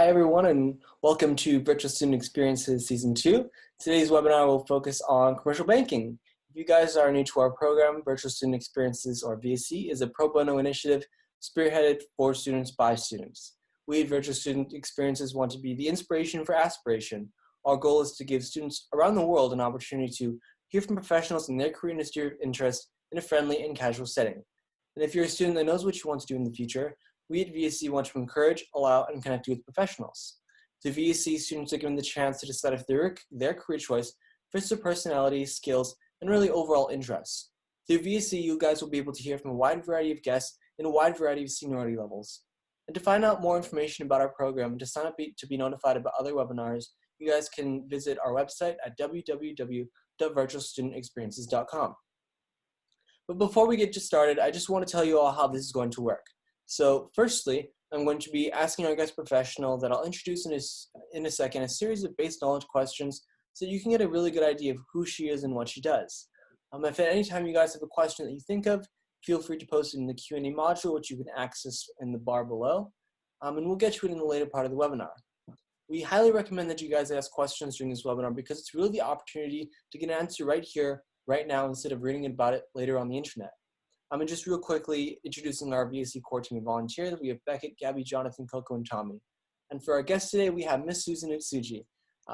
Hi everyone and welcome to Virtual Student Experiences Season 2. Today's webinar will focus on commercial banking. If you guys are new to our program, Virtual Student Experiences, or VSE, is a pro bono initiative spearheaded for students by students. We at Virtual Student Experiences want to be the inspiration for aspiration. Our goal is to give students around the world an opportunity to hear from professionals in their career industry of interest in a friendly and casual setting. And if you're a student that knows what you want to do in the future, we at VSE want to encourage, allow, and connect you with professionals. To VSE, students are given the chance to decide if their career choice fits their personality, skills, and really overall interests. Through VSE, you guys will be able to hear from a wide variety of guests in a wide variety of seniority levels. And to find out more information about our program and to sign up to be notified about other webinars, you guys can visit our website at www.virtualstudentexperiences.com. But before we get started, I just want to tell you all how this is going to work. So firstly, I'm going to be asking our guest professional that I'll introduce in a second a series of base knowledge questions so you can get a really good idea of who she is and what she does. If at any time you guys have a question that you think of, feel free to post it in the Q&A module, which you can access in the bar below, and we'll get to it in the later part of the webinar. We highly recommend that you guys ask questions during this webinar because it's really the opportunity to get an answer right here, right now, instead of reading about it later on the internet. And just real quickly introducing our VSE core team of volunteers. We have Becket, Gabby, Jonathan, Coco, and Tommy. And for our guest today, we have Miss Susan Utsugi.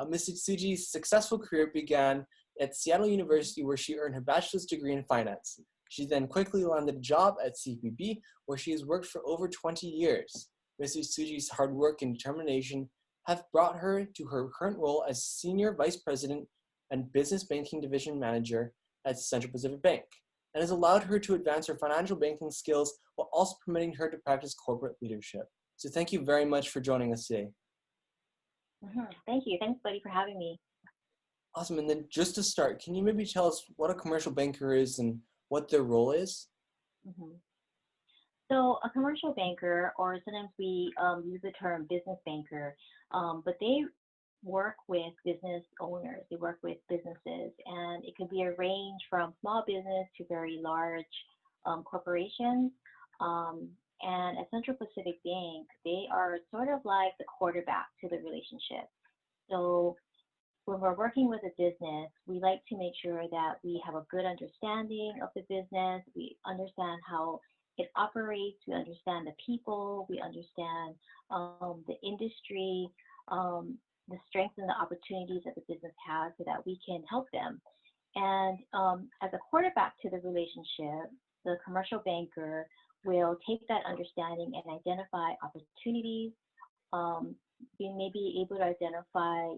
Miss Utsugi's successful career began at Seattle University, where she earned her bachelor's degree in finance. She then quickly landed a job at CPB, where she has worked for over 20 years. Miss Utsugi's hard work and determination have brought her to her current role as Senior Vice President and Business Banking Division Manager at Central Pacific Bank, and has allowed her to advance her financial banking skills while also permitting her to practice corporate leadership. So thank you very much for joining us today. Thank you. Thanks, buddy, for having me. Awesome. And then just to start, can you maybe tell us what a commercial banker is and what their role is? So a commercial banker, or sometimes we use the term business banker, but they work with business owners, they work with businesses, and it could be a range from small business to very large corporations. And at Central Pacific Bank, they are sort of like the quarterback to the relationship. So when we're working with a business, we like to make sure that we have a good understanding of the business, we understand how it operates, we understand the people, we understand the industry, the strengths and the opportunities that the business has so that we can help them. And as a quarterback to the relationship, the commercial banker will take that understanding and identify opportunities. We may be able to identify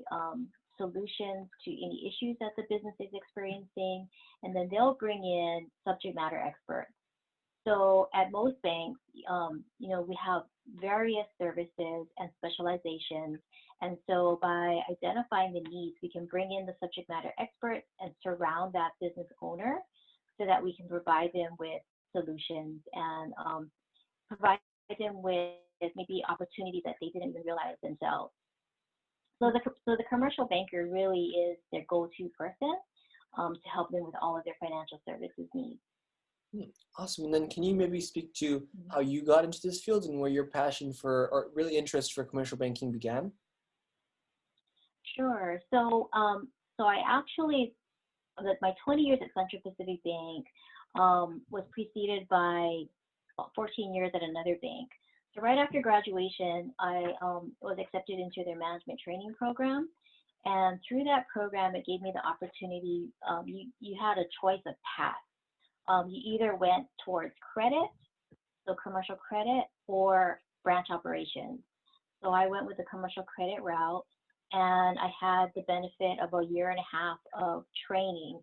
solutions to any issues that the business is experiencing, and then they'll bring in subject matter experts. So at most banks, we have various services and specializations. And so by identifying the needs, we can bring in the subject matter experts and surround that business owner so that we can provide them with solutions and provide them with maybe opportunities that they didn't even realize themselves. So the commercial banker really is their go-to person to help them with all of their financial services needs. Awesome. And then can you maybe speak to how you got into this field and where your passion for, or really interest for commercial banking began? Sure. So I actually, my 20 years at Central Pacific Bank was preceded by 14 years at another bank. So right after graduation, I was accepted into their management training program. And through that program, it gave me the opportunity, you had a choice of paths. You either went towards credit, so commercial credit, or branch operations. So I went with the commercial credit route, and I had the benefit of a year and a half of training,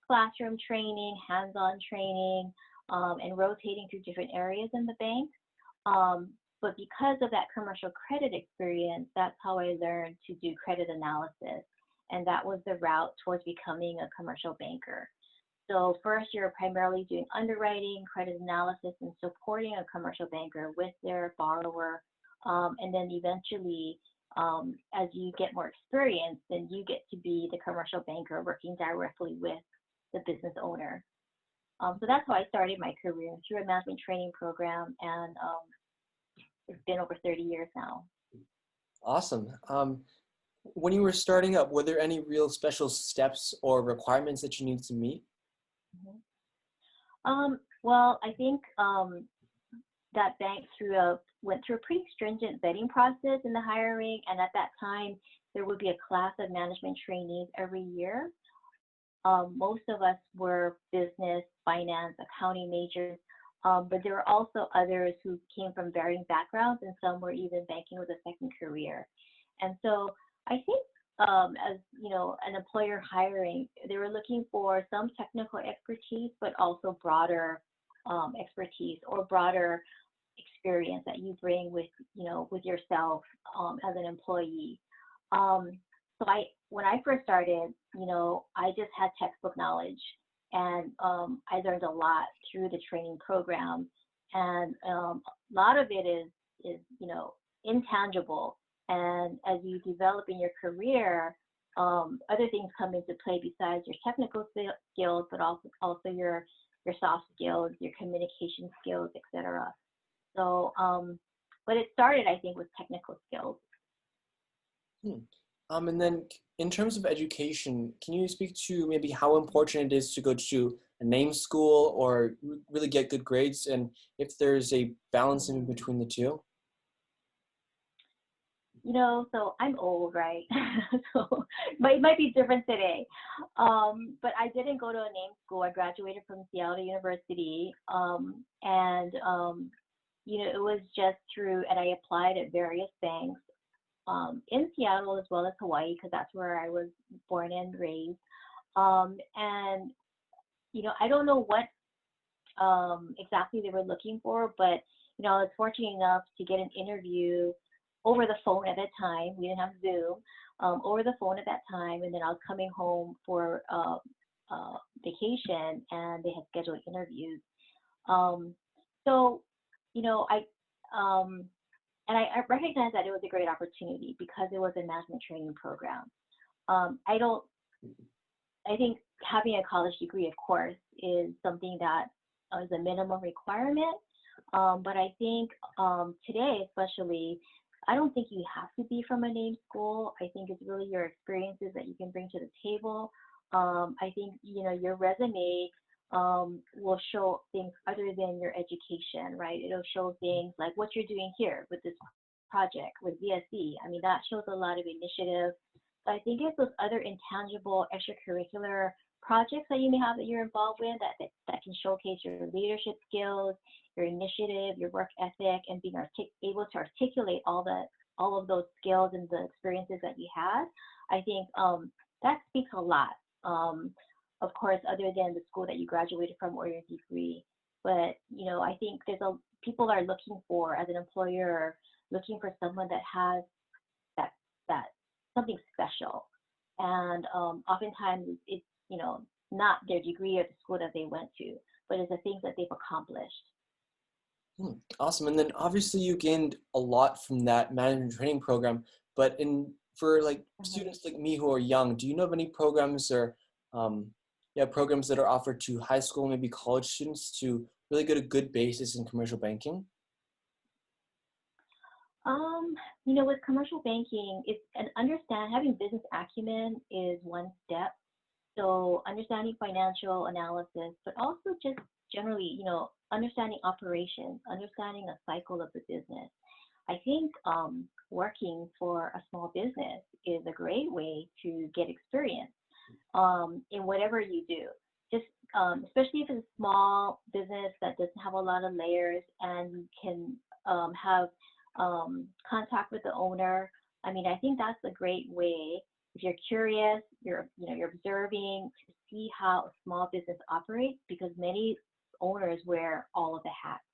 classroom training, hands-on training, and rotating through different areas in the bank. But because of that commercial credit experience, that's how I learned to do credit analysis. And that was the route towards becoming a commercial banker. So first, you're primarily doing underwriting, credit analysis, and supporting a commercial banker with their borrower. And then eventually, as you get more experience, then you get to be the commercial banker working directly with the business owner. So that's how I started my career, through a management training program, and it's been over 30 years now. Awesome. When you were starting up, were there any real special steps or requirements that you needed to meet? Mhm. Well, I think that bank went through a pretty stringent vetting process in the hiring, and at that time, there would be a class of management trainees every year. Most of us were business, finance, accounting majors, but there were also others who came from varying backgrounds, and some were even banking with a second career. And so I think as you know, an employer hiring, they were looking for some technical expertise, but also broader expertise or broader experience that you bring with with yourself as an employee. Um, when I first started, I just had textbook knowledge, and I learned a lot through the training program, and a lot of it is intangible. And as you develop in your career, other things come into play besides your technical skills, but also your soft skills, your communication skills, etc. So, but it started, I think, with technical skills. Hmm. And then in terms of education, can you speak to maybe how important it is to go to a name school or really get good grades, and if there's a balance in Mhm. between the two? So I'm old, right? So but it might be different today. But I didn't go to a name school. I graduated from Seattle University, and it was just through, and I applied at various banks in Seattle as well as Hawaii, because that's where I was born and raised. And I don't know what exactly they were looking for, but I was fortunate enough to get an interview over the phone at that time. We didn't have Zoom, over the phone at that time, and then I was coming home for vacation, and they had scheduled interviews. Um, so, I I recognized that it was a great opportunity because it was a management training program. I don't I think having a college degree, of course, is something that is a minimum requirement. But I think today, especially, I don't think you have to be from a name school. I think it's really your experiences that you can bring to the table. I think your resume will show things other than your education, right? It'll show things like what you're doing here with this project with VSE. I mean, that shows a lot of initiative. So I think it's those other intangible extracurricular projects that you may have that you're involved with that can showcase your leadership skills, your initiative, your work ethic, and being able to articulate all of those skills and the experiences that you had. I think that speaks a lot. Of course, other than the school that you graduated from or your degree, but I think people are looking for, as an employer, looking for someone that has that that something special, and oftentimes it's not their degree or the school that they went to, but it's the things that they've accomplished. Awesome. And then obviously you gained a lot from that management training program, but for like Mhm. students like me who are young, do you know of any programs or um, programs that are offered to high school, maybe college students to really get a good basis in commercial banking? Um, with commercial banking, it's an understand having business acumen is one step. So understanding financial analysis, but also just generally, understanding operations, understanding a cycle of the business. I think working for a small business is a great way to get experience in whatever you do. Just especially if it's a small business that doesn't have a lot of layers, and you can have contact with the owner. I mean, I think that's a great way. If you're curious, you're observing to see how a small business operates, because many owners wear all of the hats.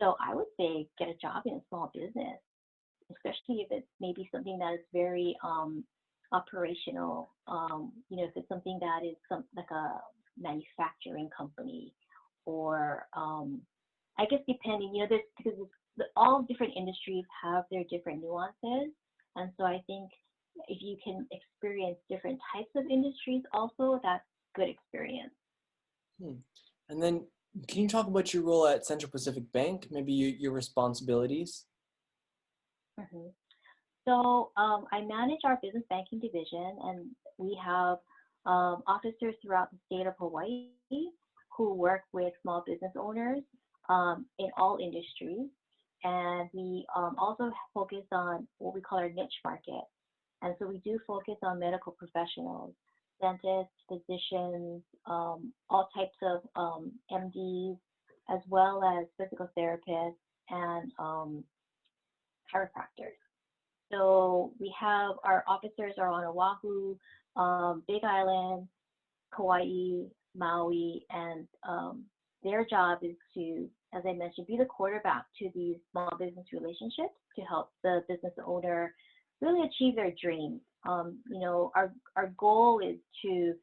So I would say get a job in a small business, especially if it's maybe something that is very operational. If it's something that is like a manufacturing company, or I guess depending, there's because all different industries have their different nuances, and so I think if you can experience different types of industries, also that's good experience. Hmm. And then can you talk about your role at Central Pacific Bank, maybe your responsibilities? Mhm. So I manage our business banking division, and we have officers throughout the state of Hawaii who work with small business owners in all industries. And we also focus on what we call our niche market. And so we do focus on medical professionals, dentists, physicians, all types of MDs, as well as physical therapists and chiropractors. So we have our officers are on Oahu, Big Island, Kauai, Maui, and their job is to, as I mentioned, be the quarterback to these small business relationships to help the business owner really achieve their dreams. Our goal is to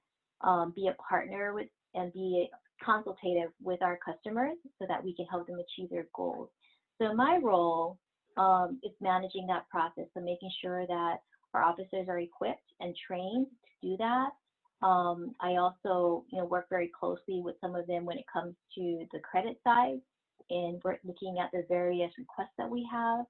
be a partner with and be consultative with our customers so that we can help them achieve their goals. So my role is managing that process, so making sure that our officers are equipped and trained to do that. I also, work very closely with some of them when it comes to the credit side, and we're looking at the various requests that we have,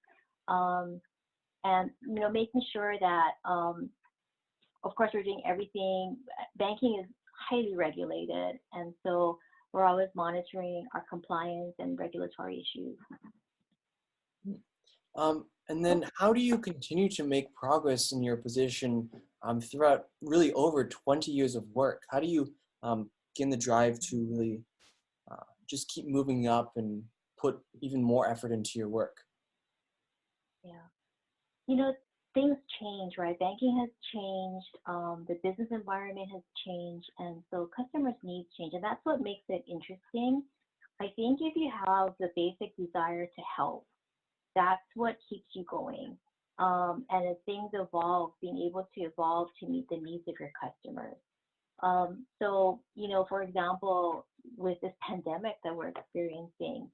and making sure that, of course, we're doing everything. Banking is highly regulated, and so we're always monitoring our compliance and regulatory issues. And then how do you continue to make progress in your position throughout really over 20 years of work? How do you gain the drive to really just keep moving up and put even more effort into your work? Yeah. Things change, right? Banking has changed, the business environment has changed, and so customers' needs change, and that's what makes it interesting. I think if you have the basic desire to help, that's what keeps you going. And as things evolve, being able to evolve to meet the needs of your customers. So, for example, with this pandemic that we're experiencing,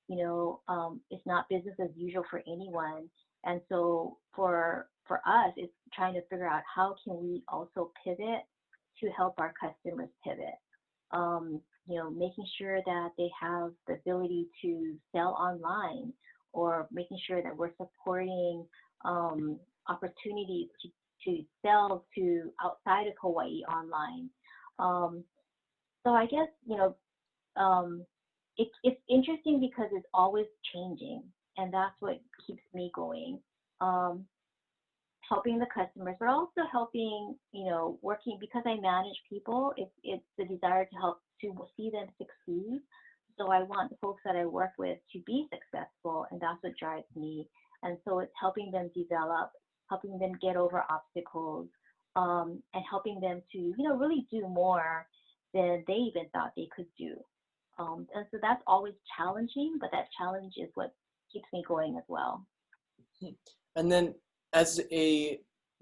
it's not business as usual for anyone. And so for us, it's trying to figure out how can we also pivot to help our customers pivot. Making sure that they have the ability to sell online, or making sure that we're supporting opportunities to sell to outside of Hawaii online. So I guess, it's interesting because it's always changing, and that's what keeps me going. Helping the customers, but also helping, working, because I manage people, it's the desire to help to see them succeed. So I want the folks that I work with to be successful, and that's what drives me. And so it's helping them develop, helping them get over obstacles, and helping them to, really do more than they even thought they could do. And so that's always challenging, but that challenge is what keeps me going as well. And then as a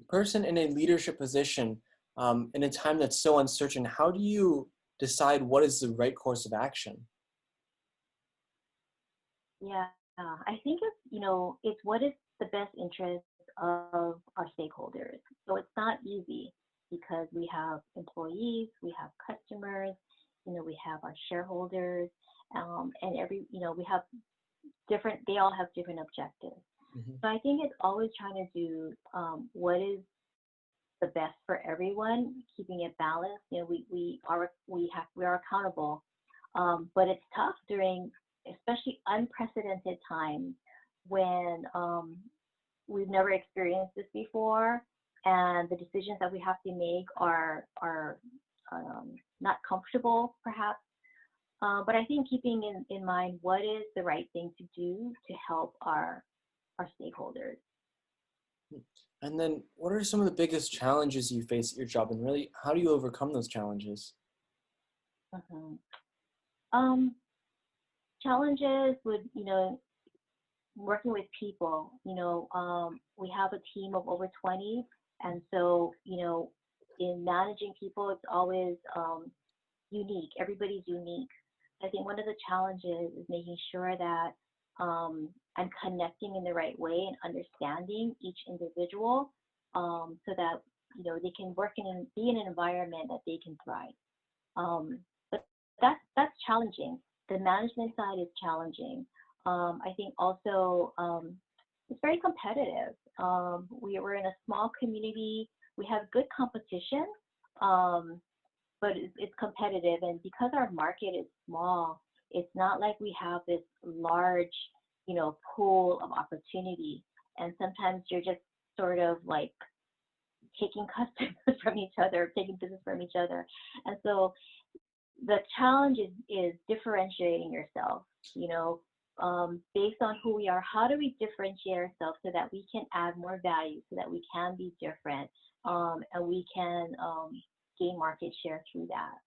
person in a leadership position, in a time that's so uncertain, how do you decide what is the right course of action? Yeah, I think it's what is the best interest of our stakeholders. So it's not easy because we have employees, we have customers, we have our shareholders, and we have they all have different objectives. Mm-hmm. So I think it's always trying to do what is the best for everyone, keeping it balanced. We are accountable, but it's tough during especially unprecedented times when we've never experienced this before, and the decisions that we have to make are not comfortable, perhaps. But I think keeping in mind what is the right thing to do to help our stakeholders. And then what are some of the biggest challenges you face at your job, and really how do you overcome those challenges? Mm-hmm. Challenges with, working with people, we have a team of over 20. And so, in managing people, it's always unique. Everybody's unique. I think one of the challenges is making sure that I'm connecting in the right way and understanding each individual, so that, they can work and be in an environment that they can thrive. But that's challenging. The management side is challenging. I think also, it's very competitive. We're in a small community. We have good competition, but it's competitive. And because our market is small, it's not like we have this large, pool of opportunity. And sometimes you're just sort of like taking customers from each other, taking business from each other. And so the challenge is differentiating yourself, based on who we are. How do we differentiate ourselves so that we can add more value, so that we can be different, and we can gain market share through that.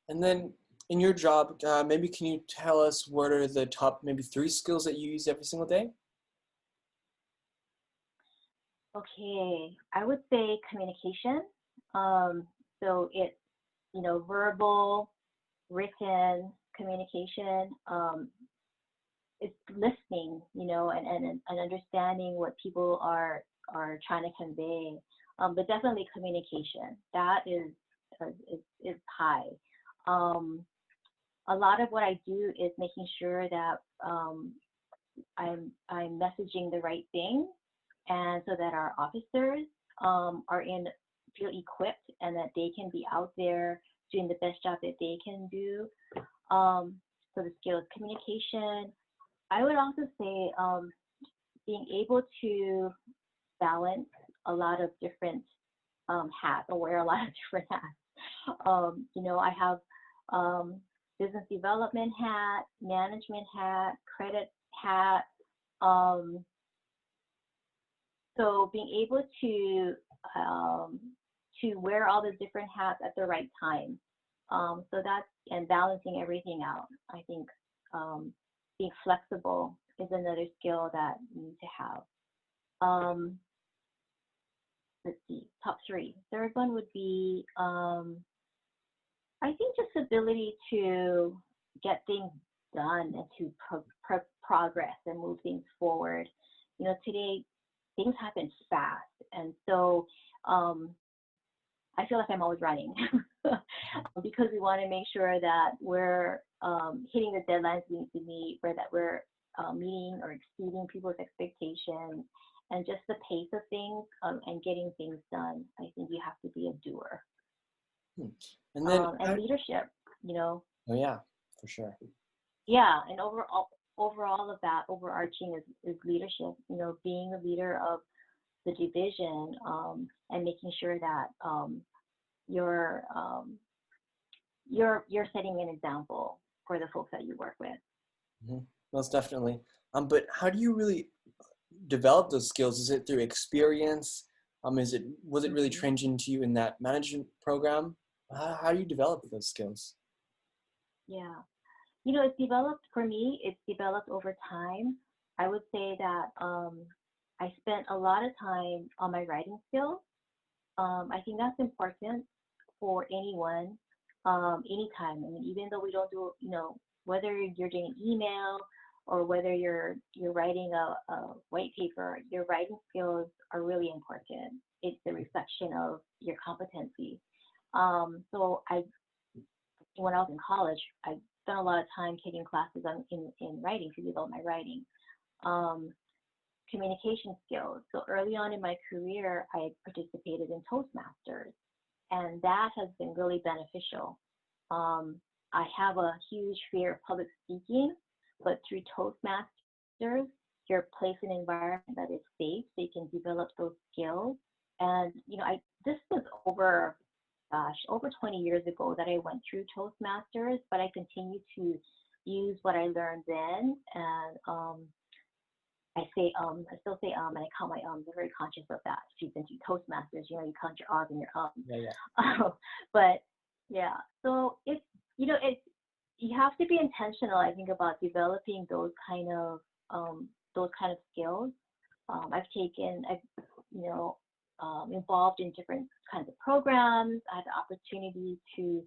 And then in your job, maybe can you tell us what are the top maybe 3 skills that you use every single day? Okay, I would say communication. So it's, verbal, written communication. It's listening, and understanding what people are trying to convey. But definitely communication. That is high. A lot of what I do is making sure that I'm messaging the right thing, and so that our officers feel equipped and that they can be out there doing the best job that they can do. So the skill is communication. I would also say being able to balance a lot of different hats, or wear a lot of different hats. I have business development hat, management hat, credit hat. So being able to wear all the different hats at the right time. And balancing everything out. I think being flexible is another skill that you need to have. Let's see, top 3. Third one would be, I think, just ability to get things done and to progress and move things forward. Today things happen fast, and so I feel like I'm always running because we want to make sure that we're hitting the deadlines we need to meet, or that we're meeting or exceeding people's expectations, and just the pace of things and getting things done. I think you have to be a doer. And then and leadership, Oh yeah, for sure. Yeah, and overall of that, overarching is leadership. Being a leader of the division, and making sure that you're setting an example for the folks that you work with. Mm-hmm. Most definitely. But how do you really develop those skills? Is it through experience? Was it really trained into you in that management program? How do you develop those skills? Yeah, it's developed for me. It's developed over time. I would say that I spent a lot of time on my writing skills. I think that's important for anyone, anytime. I mean, even though we don't do, whether you're doing email or whether you're writing a white paper, your writing skills are really important. It's a reflection of your competency. So when I was in college, I spent a lot of time taking classes in writing to develop my writing. Communication skills. So early on in my career, I participated in Toastmasters, and that has been really beneficial. I have a huge fear of public speaking, but through Toastmasters, you're placed in an environment that is safe, so you can develop those skills. And this was over 20 years ago that I went through Toastmasters, but I continue to use what I learned then, and I still say and I count my I'm very conscious of that. If you've been through Toastmasters, you count your ahs and your ums. Yeah. But yeah, so it's you have to be intentional, I think, about developing those kind of skills. I've involved in different kinds of programs. I had the opportunity to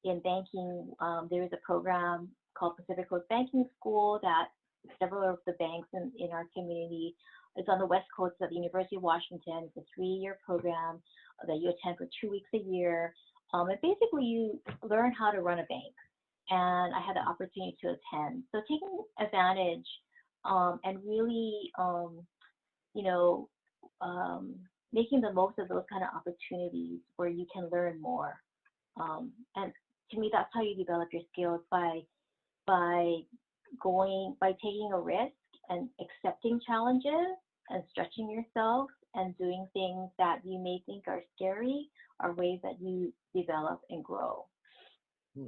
in banking. There is a program called Pacific Coast Banking School that several of the banks in our community. It's on the west coast of the University of Washington. It's a 3-year program that you attend for 2 weeks a year. And basically you learn how to run a bank. And I had the opportunity to attend. So taking advantage and really, you know, making the most of those kind of opportunities where you can learn more. And to me, that's how you develop your skills by by taking a risk and accepting challenges and stretching yourself and doing things that you may think are scary are ways that you develop and grow. Hmm.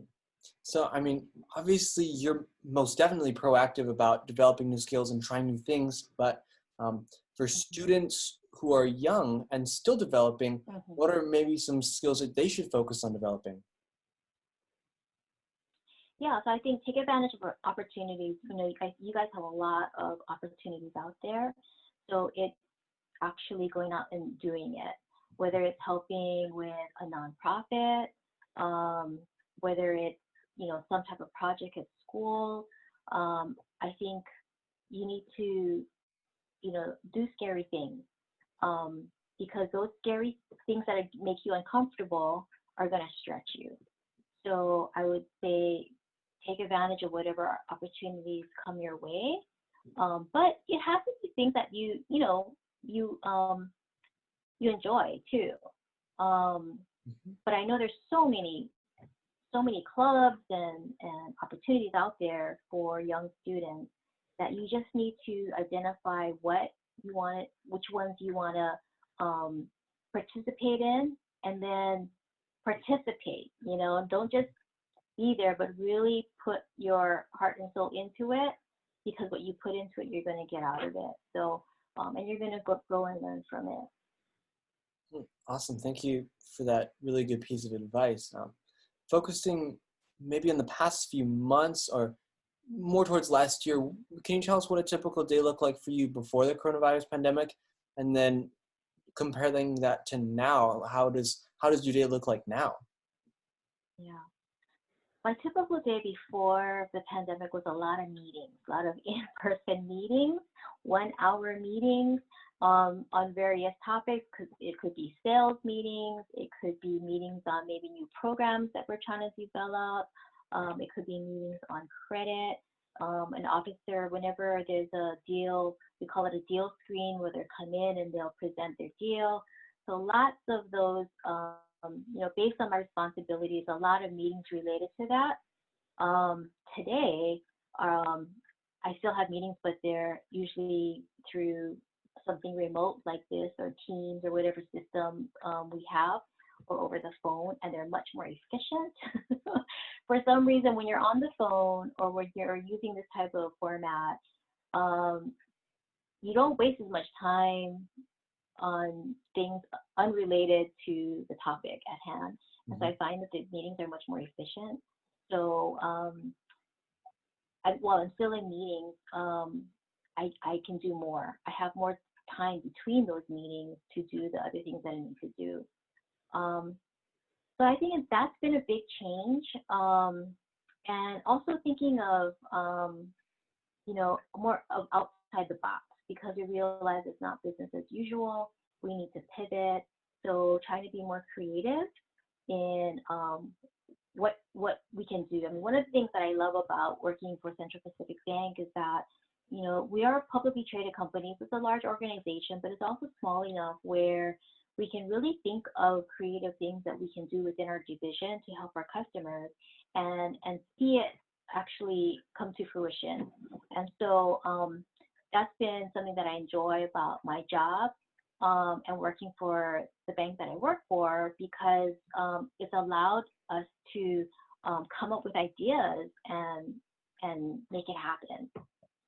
So, I mean, obviously, you're most definitely proactive about developing new skills and trying new things. But for students who are young and still developing, Mm-hmm. what are maybe some skills that they should focus on developing? Yeah, so I think take advantage of opportunities. You guys have a lot of opportunities out there. So it's actually going out and doing it, whether it's helping with a nonprofit, whether it's, some type of project at school. I think you need to, do scary things, because those scary things that make you uncomfortable are going to stretch you. So I would say take advantage of whatever opportunities come your way. But it has to be things that you enjoy too. But I know there's so many clubs and opportunities out there for young students that you just need to identify which ones you want to participate in, and then participate. Don't just be there, but really put your heart and soul into it, because what you put into it, you're going to get out of it. So, and you're going to grow and learn from it. Awesome. Thank you for that really good piece of advice. Focusing maybe in the past few months or more towards last year, can you tell us what a typical day looked like for you before the coronavirus pandemic? And then comparing that to now, how does your day look like now? Yeah. My typical day before the pandemic was a lot of meetings, a lot of in-person meetings, 1-hour meetings on various topics. It could be sales meetings, it could be meetings on maybe new programs that we're trying to develop, it could be meetings on credit. An officer, whenever there's a deal, we call it a deal screen, where they come in and they'll present their deal. So lots of those, based on my responsibilities, a lot of meetings related to that. Today, I still have meetings, but they're usually through something remote like this, or Teams, or whatever system we have, or over the phone, and they're much more efficient. For some reason, when you're on the phone or when you're using this type of format, you don't waste as much time on things unrelated to the topic at hand. And so I find that the meetings are much more efficient. So while I'm still in meetings, I can do more. I have more time between those meetings to do the other things that I need to do. So I think that's been a big change. And also thinking of, more of outside the box, because we realize it's not business as usual. We need to pivot. So trying to be more creative in what we can do. I mean, one of the things that I love about working for Central Pacific Bank is that, we are a publicly traded company. It's a large organization, but it's also small enough where we can really think of creative things that we can do within our division to help our customers and see it actually come to fruition. And so that's been something that I enjoy about my job and working for the bank that I work for, because it's allowed us to come up with ideas and make it happen.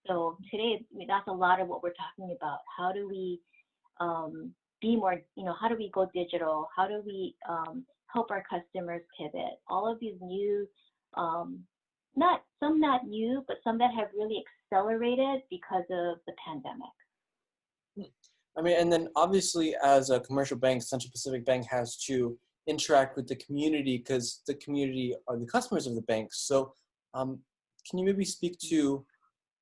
So today, that's a lot of what we're talking about. How do we be more, how do we go digital? How do we help our customers pivot? All of these new, not new, but some that have really accelerated because of the pandemic. I mean, and then obviously as a commercial bank, Central Pacific Bank has to interact with the community, because the community are the customers of the bank. So can you maybe speak to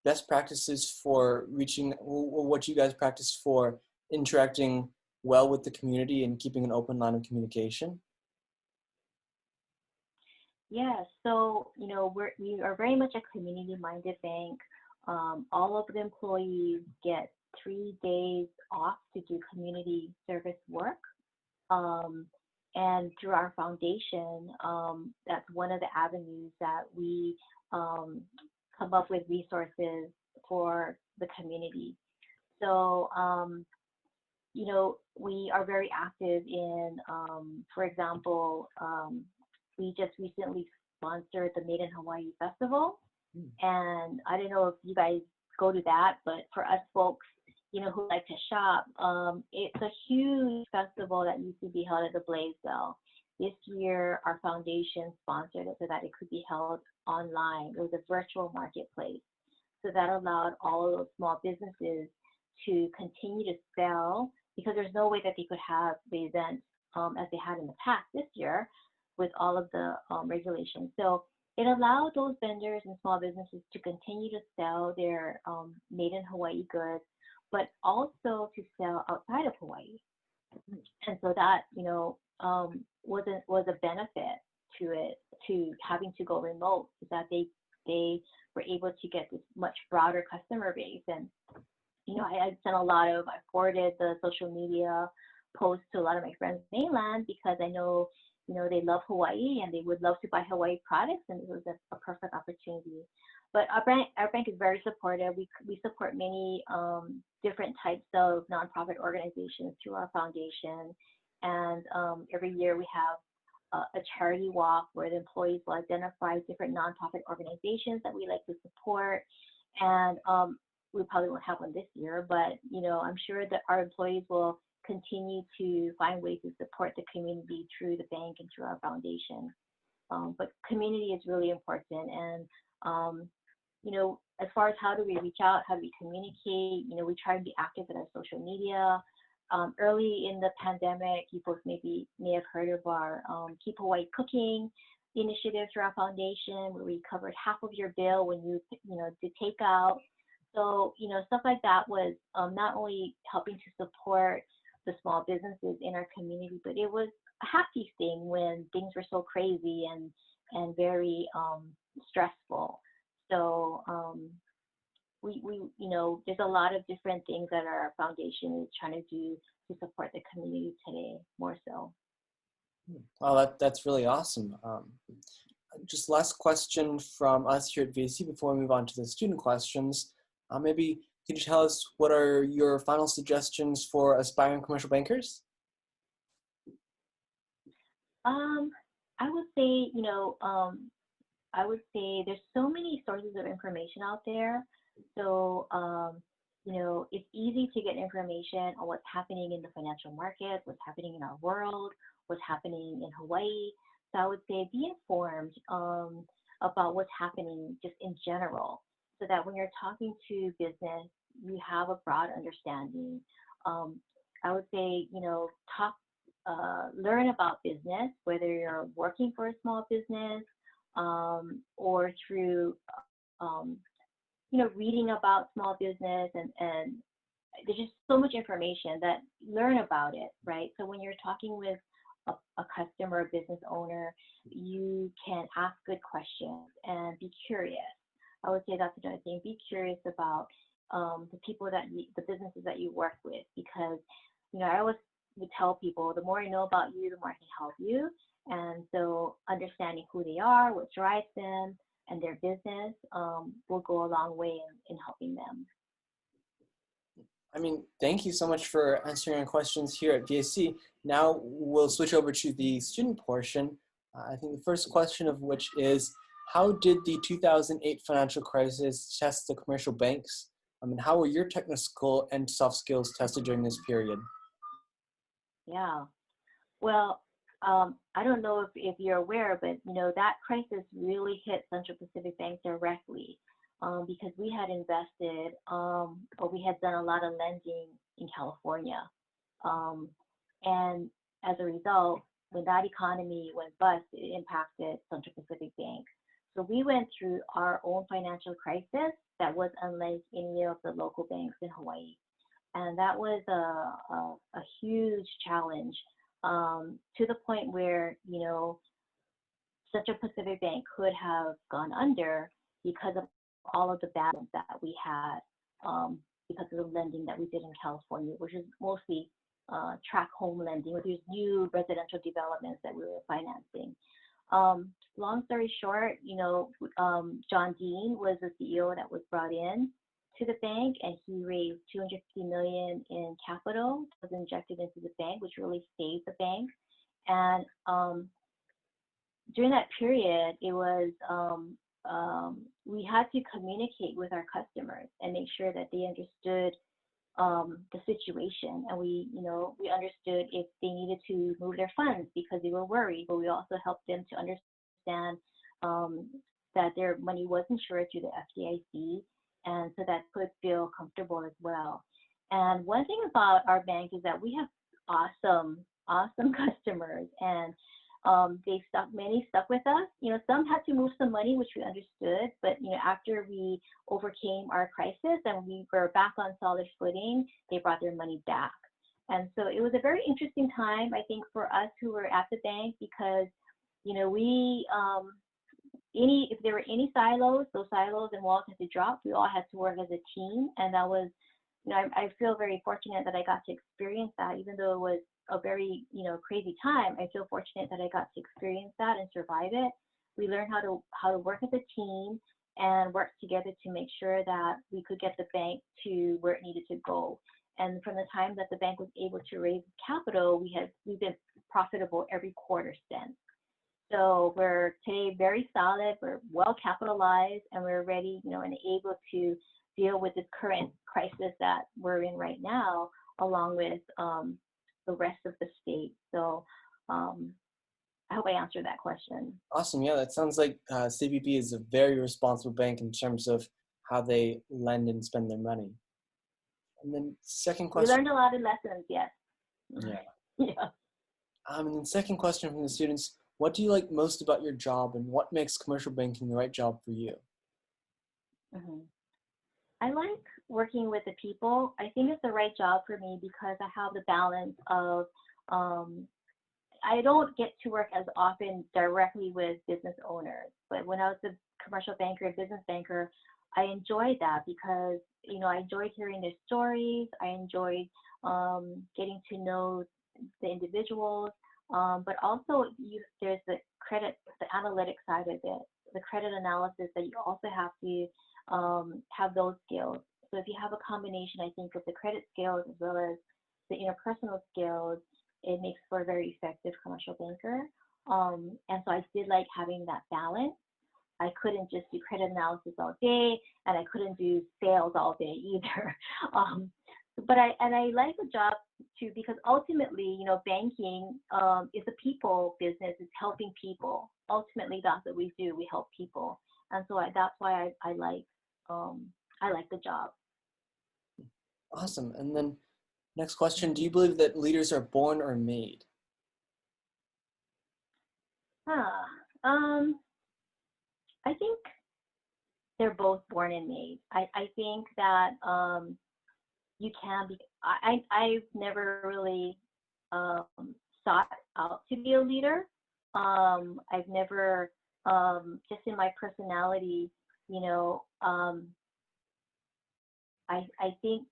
best practices for reaching, or what you guys practice for interacting well with the community and keeping an open line of communication? Yeah, so we are very much a community-minded bank. all of the employees get 3 days off to do community service work. And through our foundation, that's one of the avenues that we come up with resources for the community. So, we are very active in, for example, we just recently sponsored the Made in Hawaii Festival. And I don't know if you guys go to that, but for us folks, who like to shop, it's a huge festival that used to be held at the Blaisdell. This year, our foundation sponsored it so that it could be held online. It was a virtual marketplace. So that allowed all of those small businesses to continue to sell, because there's no way that they could have the event as they had in the past this year with all of the regulations. So it allowed those vendors and small businesses to continue to sell their made in Hawaii goods, but also to sell outside of Hawaii. And so that, was a benefit to it, to having to go remote, is that they were able to get this much broader customer base. And, I forwarded the social media posts to a lot of my friends in mainland, because I know, they love Hawaii and they would love to buy Hawaii products, and it was a perfect opportunity. But our bank is very supportive. We support many different types of nonprofit organizations through our foundation. And every year we have a charity walk where the employees will identify different nonprofit organizations that we like to support. And we probably won't have one this year, but I'm sure that our employees will continue to find ways to support the community through the bank and through our foundation. But community is really important. And as far as how do we reach out, how do we communicate, we try to be active in our social media. Early in the pandemic, you folks may have heard of our Keep Hawaii Cooking initiative through our foundation, where we covered half of your bill when you did takeout. So, stuff like that was not only helping to support the small businesses in our community, but it was a happy thing when things were so crazy and very stressful. So we there's a lot of different things that our foundation is trying to do to support the community today, more so. Well, that's really awesome. Just last question from us here at VSC before we move on to the student questions. Maybe could you tell us what are your final suggestions for aspiring commercial bankers? I would say, there's so many sources of information out there. So, it's easy to get information on what's happening in the financial markets, what's happening in our world, what's happening in Hawaii. So I would say be informed about what's happening just in general, so that when you're talking to business, you have a broad understanding. I would say, learn about business, whether you're working for a small business or through, reading about small business, and there's just so much information that learn about it, right? So when you're talking with a customer, a business owner, you can ask good questions and be curious. I would say that's another thing. Be curious about the people the businesses that you work with, because, I always would tell people, the more I know about you, the more I can help you. And so understanding who they are, what drives them, and their business will go a long way in helping them. Thank you so much for answering our questions here at VSC. Now we'll switch over to the student portion. I think the first question of which is, how did the 2008 financial crisis test the commercial banks? How were your technical and soft skills tested during this period? Yeah, well, I don't know if you're aware, but that crisis really hit Central Pacific Bank directly, because we had invested, or we had done a lot of lending in California, and as a result, when that economy went bust, it impacted Central Pacific Bank. So we went through our own financial crisis that was unlike any of the local banks in Hawaii. And that was a huge challenge, to the point where, Central Pacific Bank could have gone under because of all of the balance that we had because of the lending that we did in California, which is mostly tract home lending, with these new residential developments that we were financing. Long story short, John Dean was the CEO that was brought in to the bank, and he raised $250 million in capital that was injected into the bank, which really saved the bank. And during that period, it was we had to communicate with our customers and make sure that they understood the situation, and we understood if they needed to move their funds because they were worried, but we also helped them to understand that their money was insured through the FDIC, and so that could feel comfortable as well. And one thing about our bank is that we have awesome customers, and many stuck with us. Some had to move some money, which we understood, but after we overcame our crisis and we were back on solid footing, they brought their money back. And so it was a very interesting time, I think, for us who were at the bank, because if there were any silos, those silos and walls had to drop. We all had to work as a team, and that was, I feel very fortunate that I got to experience that, even though it was a very crazy time. I feel fortunate that I got to experience that and survive it. We learned how to work as a team and work together to make sure that we could get the bank to where it needed to go. And from the time that the bank was able to raise capital, we've been profitable every quarter since. So we're today very solid, we're well capitalized, and we're ready, and able to deal with this current crisis that we're in right now, along with the rest of the state. So I hope I answered that question. Awesome. Yeah, that sounds like CBP is a very responsible bank in terms of how they lend and spend their money. And then second question. We learned a lot of lessons, yes. Yeah. Yeah. And then second question from the students: what do you like most about your job, and what makes commercial banking the right job for you? Mm-hmm. I like working with the people. I think it's the right job for me because I have the balance of, I don't get to work as often directly with business owners, but when I was a commercial banker, business banker, I enjoyed that because, I enjoyed hearing their stories. I enjoyed getting to know the individuals, but also there's the credit, the analytic side of it, the credit analysis that you also have to have those skills. So if you have a combination, I think, of the credit skills as well as the interpersonal skills, it makes for a very effective commercial banker. And so I did like having that balance. I couldn't just do credit analysis all day, and I couldn't do sales all day either. But I like the job too, because ultimately, banking is a people business. It's helping people. Ultimately, that's what we do. We help people, and so that's why I like the job. Awesome. And then next question: do you believe that leaders are born or made? I think they're both born and made. I think that you can be. I've never really sought out to be a leader. I've never, just in my personality, I think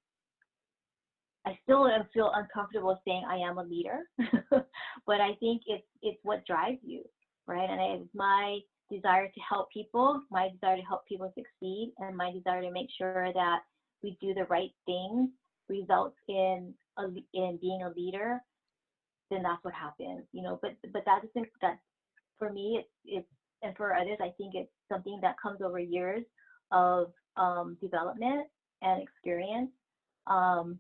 I still feel uncomfortable saying I am a leader, but I think it's what drives you, right? And it's my desire to help people, my desire to help people succeed, and my desire to make sure that we do the right things results in being a leader. Then that's what happens, But that isn't that for me. It's and for others, I think it's something that comes over years of development and experience. And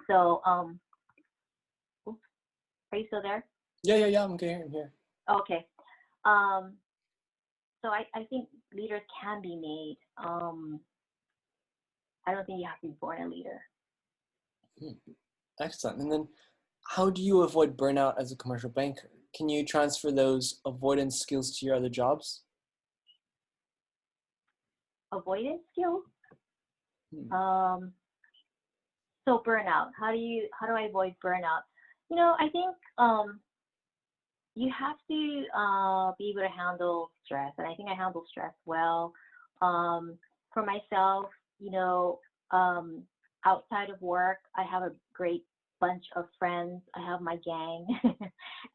so, oops, are you still there? Yeah. I'm here. Okay. So I think leaders can be made. I don't think you have to be born a leader. Excellent. And then how do you avoid burnout as a commercial banker? Can you transfer those avoidance skills to your other jobs? Avoidance skills? So burnout. How do I avoid burnout? I think you have to be able to handle stress, and I think I handle stress well. for myself, um, outside of work, I have a great bunch of friends. I have my gang,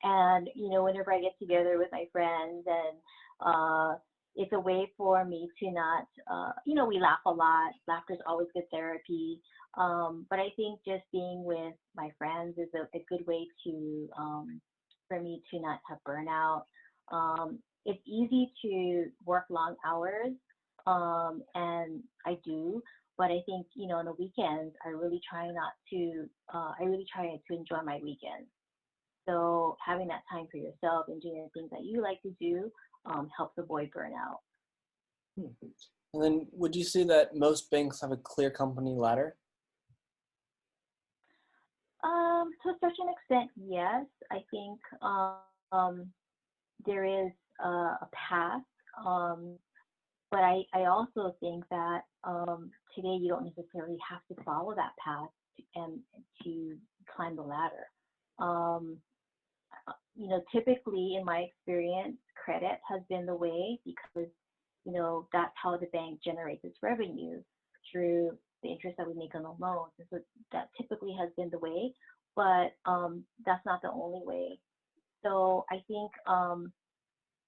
and whenever I get together with my friends, and it's a way for me to not, we laugh a lot. Laughter is always good therapy. But I think just being with my friends is a good way to, for me to not have burnout. It's easy to work long hours, and I do. But I think, on the weekends, I really try not to, I really try to enjoy my weekends. So having that time for yourself and doing the things that you like to do helps avoid burnout. Hmm. And then would you say that most banks have a clear company ladder? To a certain extent, yes. I think there is a path, but I also think that today you don't necessarily have to follow that path and to climb the ladder. Um, Typically in my experience, credit has been the way because, that's how the bank generates its revenue through the interest that we make on the loans. And so that typically has been the way, but that's not the only way. So I think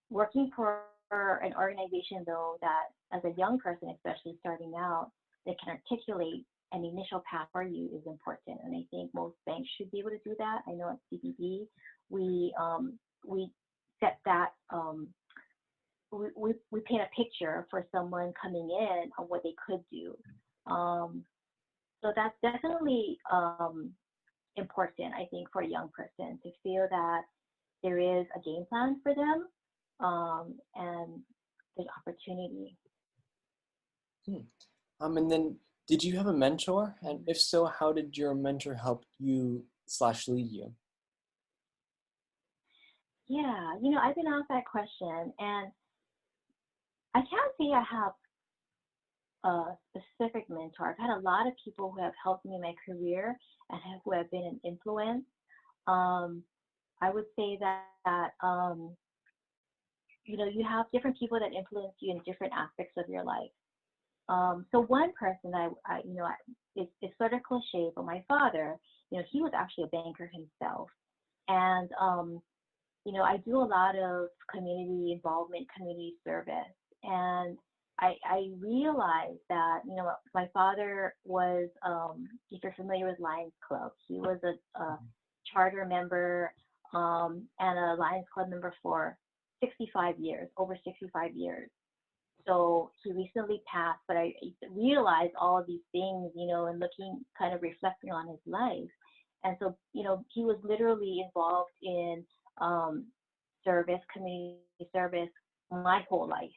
working for an organization, though, that as a young person, especially starting out, that can articulate an initial path for you is important. And I think most banks should be able to do that. I know at CBB, we set that, we paint a picture for someone coming in on what they could do. So that's definitely important, I think, for a young person to feel that there is a game plan for them, and there's opportunity. Hmm. And then did you have a mentor? And if so, how did your mentor help you / lead you? Yeah, I've been asked that question, and I can't say I have a specific mentor. I've had a lot of people who have helped me in my career and who have been an influence. Um, I would say that you have different people that influence you in different aspects of your life. So one person it's sort of cliche, but my father, he was actually a banker himself, and I do a lot of community involvement, community service, and I realized that, my father was, if you're familiar with Lions Club, he was a charter member, and a Lions Club member for 65 years, over 65 years. So he recently passed, but I realized all of these things, and looking, kind of reflecting on his life. And so, he was literally involved in service, community service, my whole life.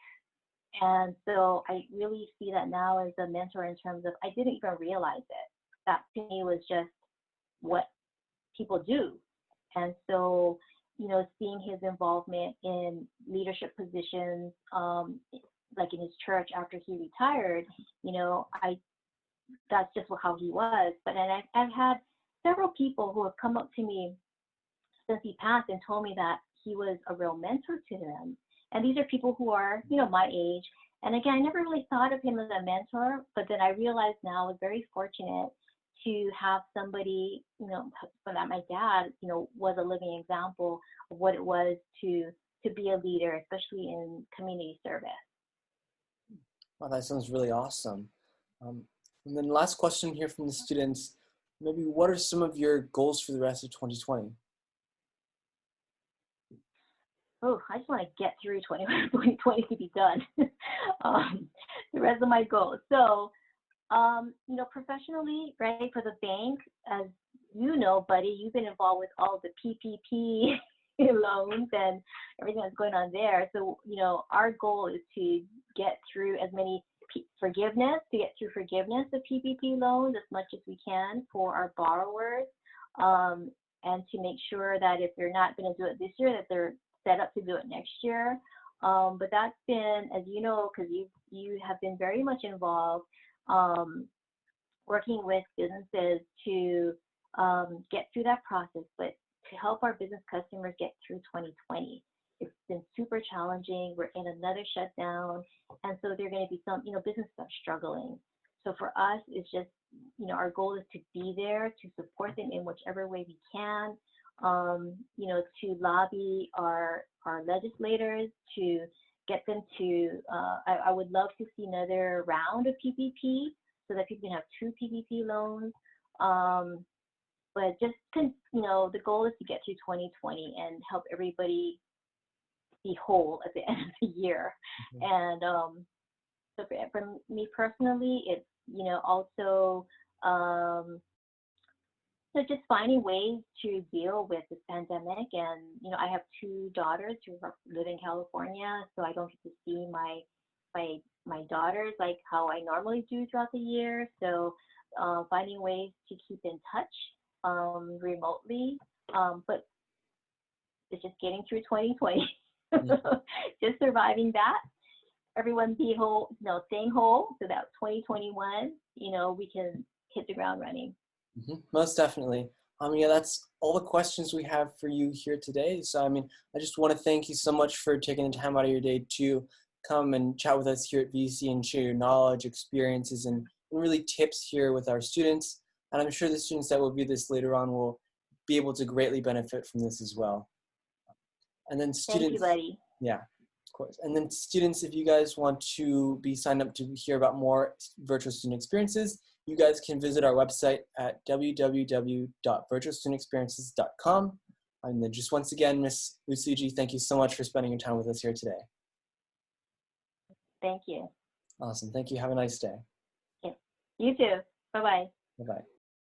And so I really see that now as a mentor in terms of I didn't even realize it. That to me was just what people do. And so, seeing his involvement in leadership positions, like in his church after he retired, I that's just how he was. But then I've had several people who have come up to me since he passed and told me that he was a real mentor to them. And these are people who are, my age. And again, I never really thought of him as a mentor, but then I realized now I was very fortunate to have somebody, so that my dad, was a living example of what it was to be a leader, especially in community service. Wow, that sounds really awesome. Um, and then last question here from the students, maybe what are some of your goals for the rest of 2020? Oh, I just want to get through 2020 to be done. The rest of my goals. So, professionally, right, for the bank, as you know, buddy, you've been involved with all the PPP loans and everything that's going on there. So, our goal is to get through as many forgiveness of PPP loans as much as we can for our borrowers, and to make sure that if they're not going to do it this year, that they're set up to do it next year. But that's been, as you know, because you have been very much involved, working with businesses to get through that process, but to help our business customers get through 2020 it's been super challenging. We're in another shutdown. And so there are going to be some, businesses are struggling. So for us, it's just, our goal is to be there to support them in whichever way we can, to lobby our legislators to get them to, I would love to see another round of PPP so that people can have 2 PPP loans. But just, the goal is to get through 2020 and help everybody be whole at the end of the year. And so for me personally, it's, also, so just finding ways to deal with this pandemic. And, I have 2 daughters who live in California, so I don't get to see my daughters like how I normally do throughout the year. So finding ways to keep in touch remotely, but it's just getting through 2020, just surviving that. Everyone be whole, staying whole, so that 2021, we can hit the ground running. Most definitely. Yeah, that's all the questions we have for you here today. So, I just want to thank you so much for taking the time out of your day to come and chat with us here at VC and share your knowledge, experiences, and really tips here with our students. And I'm sure the students that will view this later on will be able to greatly benefit from this as well. And then students, thank you, buddy. Yeah, of course. And then students, if you guys want to be signed up to hear about more virtual student experiences, you guys can visit our website at www.virtualstudentexperiences.com. And then just once again, Ms. Utsugi, thank you so much for spending your time with us here today. Thank you. Awesome. Thank you. Have a nice day. Yeah. You too. Bye-bye. Bye-bye.